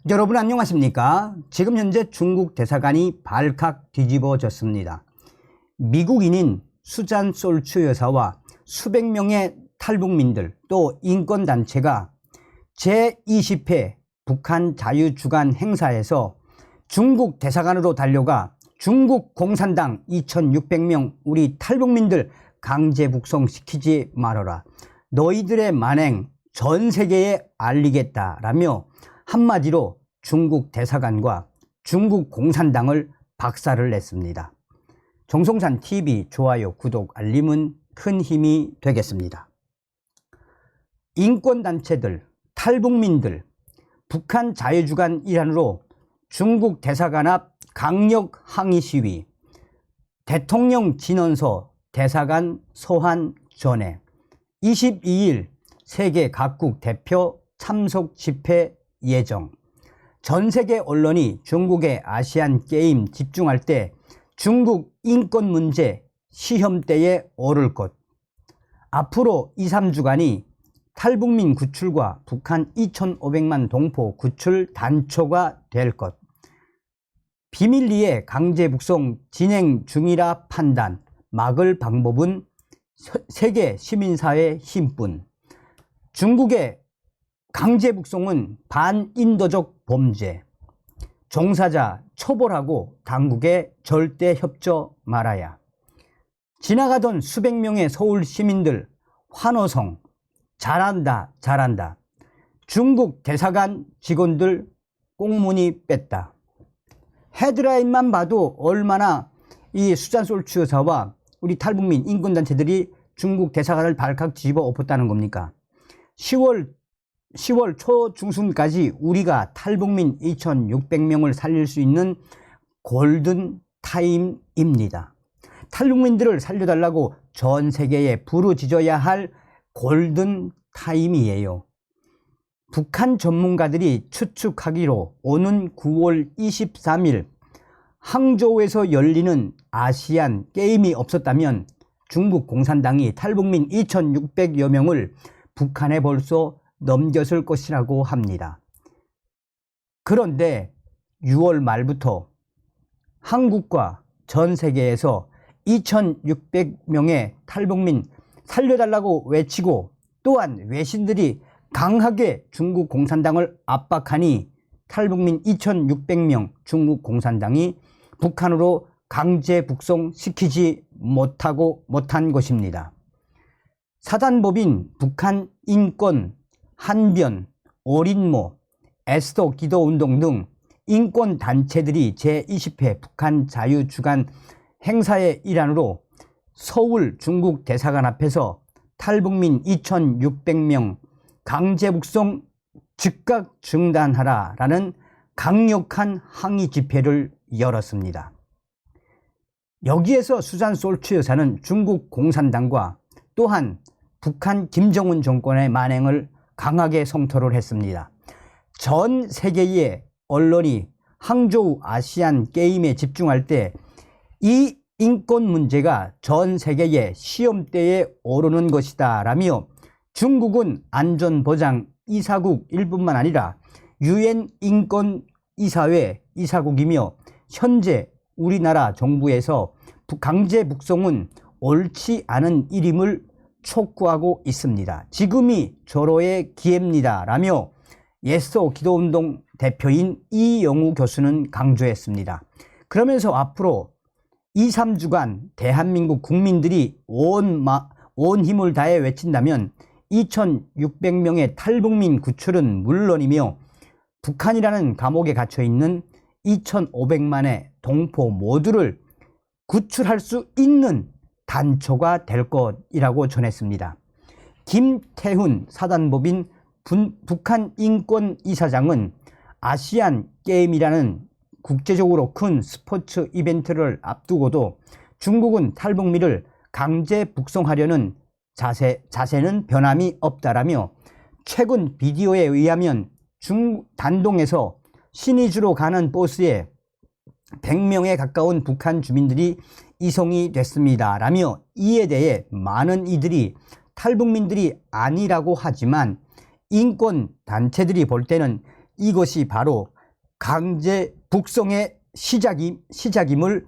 여러분 안녕하십니까? 지금 현재 중국 대사관이 발칵 뒤집어졌습니다. 미국인인 수잔 솔츠 여사와 수백 명의 탈북민들 또 인권단체가 제20회 북한 자유주간 행사에서 중국 대사관으로 달려가 중국 공산당 2600명 우리 탈북민들 강제 북송시키지 말아라. 너희들의 만행 전 세계에 알리겠다라며 한마디로 중국 대사관과 중국 공산당을 박살을 냈습니다. 정성산TV 좋아요, 구독, 알림은 큰 힘이 되겠습니다. 인권단체들, 탈북민들, 북한 자유주간 일환으로 중국 대사관 앞 강력 항의 시위, 대통령 진언서 대사관 소환 전에 22일 세계 각국 대표 참석 집회 예정. 전 세계 언론이 중국의 아시안 게임 집중할 때 중국 인권 문제 시험대에 오를 것. 앞으로 2, 3주간이 탈북민 구출과 북한 2,500만 동포 구출 단초가 될 것. 비밀리에 강제 북송 진행 중이라 판단. 막을 방법은 세계 시민사회 힘뿐. 중국의 강제 북송은 반인도적 범죄. 종사자 처벌하고 당국에 절대 협조 말아야. 지나가던 수백 명의 서울 시민들 환호성. 잘한다 잘한다. 중국 대사관 직원들 꽁무니 뺐다. 헤드라인만 봐도 얼마나 이 수잔 솔츠 여사와 우리 탈북민 인권단체들이 중국 대사관을 발칵 뒤집어 엎었다는 겁니까? 10월 초중순까지 우리가 탈북민 2,600명을 살릴 수 있는 골든 타임입니다. 탈북민들을 살려달라고 전 세계에 부르짖어야 할 골든 타임이에요. 북한 전문가들이 추측하기로 오는 9월 23일 항저우에서 열리는 아시안 게임이 없었다면 중국 공산당이 탈북민 2,600여 명을 북한에 벌써 넘겼을 것이라고 합니다. 그런데 6월 말부터 한국과 전 세계에서 2,600명의 탈북민 살려달라고 외치고 또한 외신들이 강하게 중국 공산당을 압박하니 탈북민 2,600명 중국 공산당이 북한으로 강제 북송시키지 못한 것입니다. 사단법인 북한 인권, 한변, 오린모, 에스더 기도운동 등 인권단체들이 제20회 북한 자유주간 행사의 일환으로 서울 중국 대사관 앞에서 탈북민 2,600명 강제 북송 즉각 중단하라라는 강력한 항의 집회를 열었습니다. 여기에서 수잔 솔츠 여사는 중국 공산당과 또한 북한 김정은 정권의 만행을 강하게 성토를 했습니다. 전 세계의 언론이 항저우 아시안 게임에 집중할 때 이 인권 문제가 전 세계의 시험대에 오르는 것이다 라며 중국은 안전보장 이사국 일뿐만 아니라 UN 인권이사회 이사국이며 현재 우리나라 정부에서 강제 북송은 옳지 않은 일임을 촉구하고 있습니다. 지금이 절호의 기회입니다 라며 예서 기도운동 대표인 이영우 교수는 강조했습니다. 그러면서 앞으로 2, 3주간 대한민국 국민들이 온 힘을 다해 외친다면 2,600명의 탈북민 구출은 물론이며 북한이라는 감옥에 갇혀있는 2,500만의 동포 모두를 구출할 수 있는 단초가 될 것이라고 전했습니다. 김태훈 사단법인 북한 인권이사장은 아시안 게임이라는 국제적으로 큰 스포츠 이벤트를 앞두고도 중국은 탈북민을 강제 북송하려는 자세는 변함이 없다라며 최근 비디오에 의하면 단동에서 신의주로 가는 버스에 100명에 가까운 북한 주민들이 이송이 됐습니다 라며 이에 대해 많은 이들이 탈북민들이 아니라고 하지만 인권단체들이 볼 때는 이것이 바로 강제 북송의 시작임을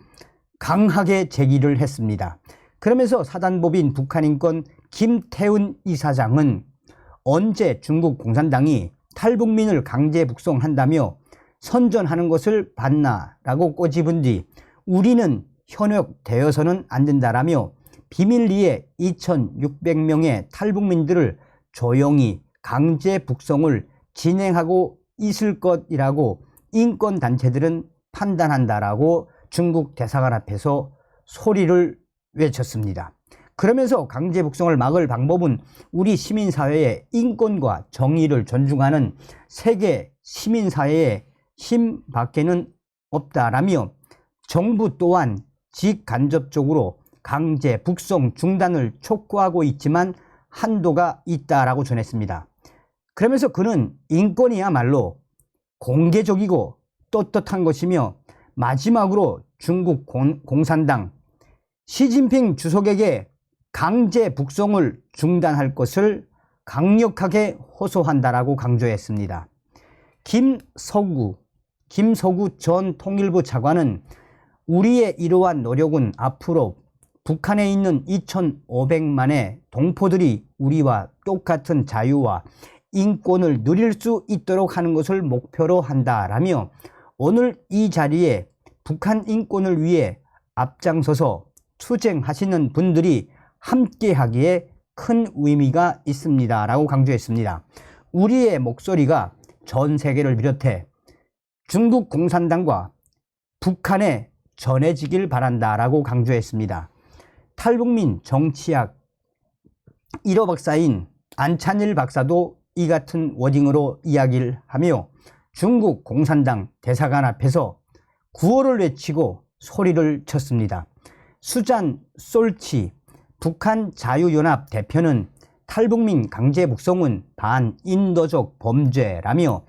강하게 제기를 했습니다. 그러면서 사단법인 북한인권 김태훈 이사장은 언제 중국 공산당이 탈북민을 강제 북송한다며 선전하는 것을 봤나라고 꼬집은 뒤 우리는 현역되어서는 안 된다라며 비밀리에 2,600명의 탈북민들을 조용히 강제 북송을 진행하고 있을 것이라고 인권단체들은 판단한다라고 중국 대사관 앞에서 소리를 외쳤습니다. 그러면서 강제 북송을 막을 방법은 우리 시민사회의 인권과 정의를 존중하는 세계 시민사회의 힘밖에는 없다라며 정부 또한 직간접적으로 강제 북송 중단을 촉구하고 있지만 한도가 있다라고 전했습니다. 그러면서 그는 인권이야말로 공개적이고 떳떳한 것이며 마지막으로 중국 공산당 시진핑 주석에게 강제 북송을 중단할 것을 강력하게 호소한다라고 강조했습니다. 김서구 전 통일부 차관은 우리의 이러한 노력은 앞으로 북한에 있는 2,500만의 동포들이 우리와 똑같은 자유와 인권을 누릴 수 있도록 하는 것을 목표로 한다라며 오늘 이 자리에 북한 인권을 위해 앞장서서 투쟁하시는 분들이 함께하기에 큰 의미가 있습니다 라고 강조했습니다. 우리의 목소리가 전 세계를 비롯해 중국 공산당과 북한에 전해지길 바란다 라고 강조했습니다. 탈북민 정치학 1호 박사인 안찬일 박사도 이 같은 워딩으로 이야기를 하며 중국 공산당 대사관 앞에서 구호를 외치고 소리를 쳤습니다. 수잔 솔치 북한 자유연합 대표는 탈북민 강제 북송은 반인도적 범죄라며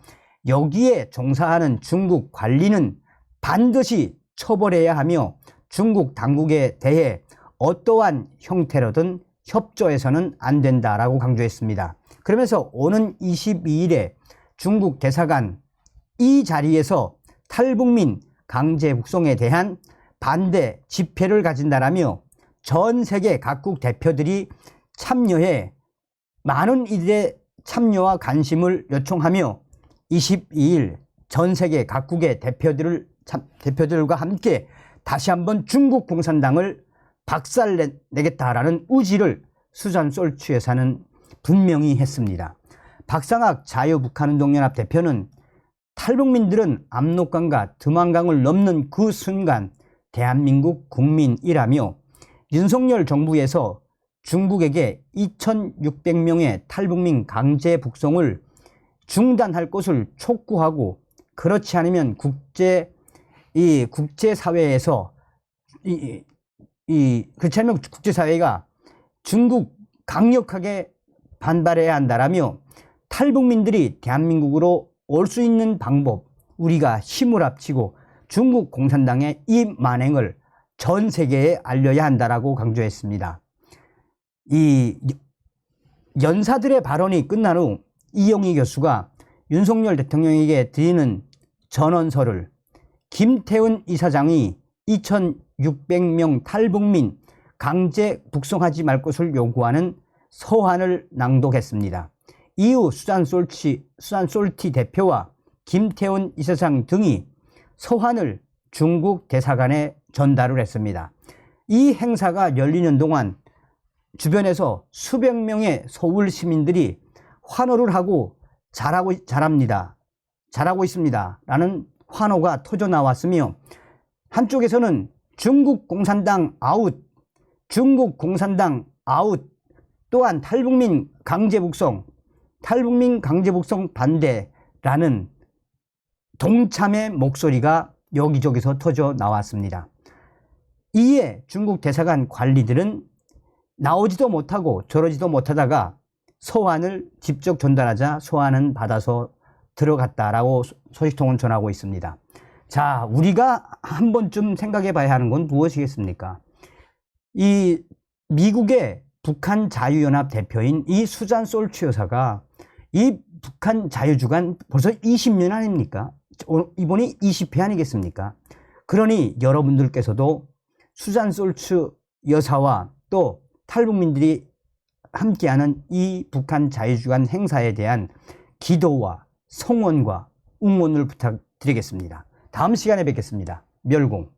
여기에 종사하는 중국 관리는 반드시 처벌해야 하며 중국 당국에 대해 어떠한 형태로든 협조해서는 안 된다라고 강조했습니다. 그러면서 오는 22일에 중국 대사관 이 자리에서 탈북민 강제 북송에 대한 반대 집회를 가진다라며 전 세계 각국 대표들이 참여해 많은 이들의 참여와 관심을 요청하며 22일 전 세계 각국의 대표들과 함께 다시 한번 중국 공산당을 박살내겠다라는 의지를 수잔 솔추 여사는 분명히 했습니다. 박상학 자유북한운동연합 대표는 탈북민들은 압록강과 드만강을 넘는 그 순간 대한민국 국민이라며 윤석열 정부에서 중국에게 2,600명의 탈북민 강제 북송을 중단할 것을 촉구하고 그렇지 않으면 국제사회에서 그렇지 않으면 국제사회가 중국 강력하게 반발해야 한다라며 탈북민들이 대한민국으로 올 수 있는 방법 우리가 힘을 합치고 중국 공산당의 이 만행을 전 세계에 알려야 한다라고 강조했습니다. 이 연사들의 발언이 끝난 후 이영희 교수가 윤석열 대통령에게 드리는 전원서를 김태훈 이사장이 2,600명 탈북민 강제 북송하지 말 것을 요구하는 서한을 낭독했습니다. 이후 수잔 솔티 대표와 김태훈 이사장 등이 서한을 중국 대사관에 전달을 했습니다. 이 행사가 열리는 동안 주변에서 수백 명의 서울 시민들이 환호를 하고 잘하고 있습니다 라는 환호가 터져 나왔으며 한쪽에서는 중국 공산당 아웃 또한 탈북민 강제 북송 반대라는 동참의 목소리가 여기저기서 터져 나왔습니다. 이에 중국 대사관 관리들은 나오지도 못하고 저러지도 못하다가 서한을 직접 전달하자 서한은 받아서 들어갔다라고 소식통은 전하고 있습니다. 자, 우리가 한 번쯤 생각해 봐야 하는 건 무엇이겠습니까? 이 미국의 북한 자유연합 대표인 이 수잔 솔추 여사가 이 북한 자유주간 벌써 20년 아닙니까? 이번이 20회 아니겠습니까? 그러니 여러분들께서도 수잔 솔츠 여사와 또 탈북민들이 함께하는 이 북한 자유주간 행사에 대한 기도와 성원과 응원을 부탁드리겠습니다. 다음 시간에 뵙겠습니다. 멸공.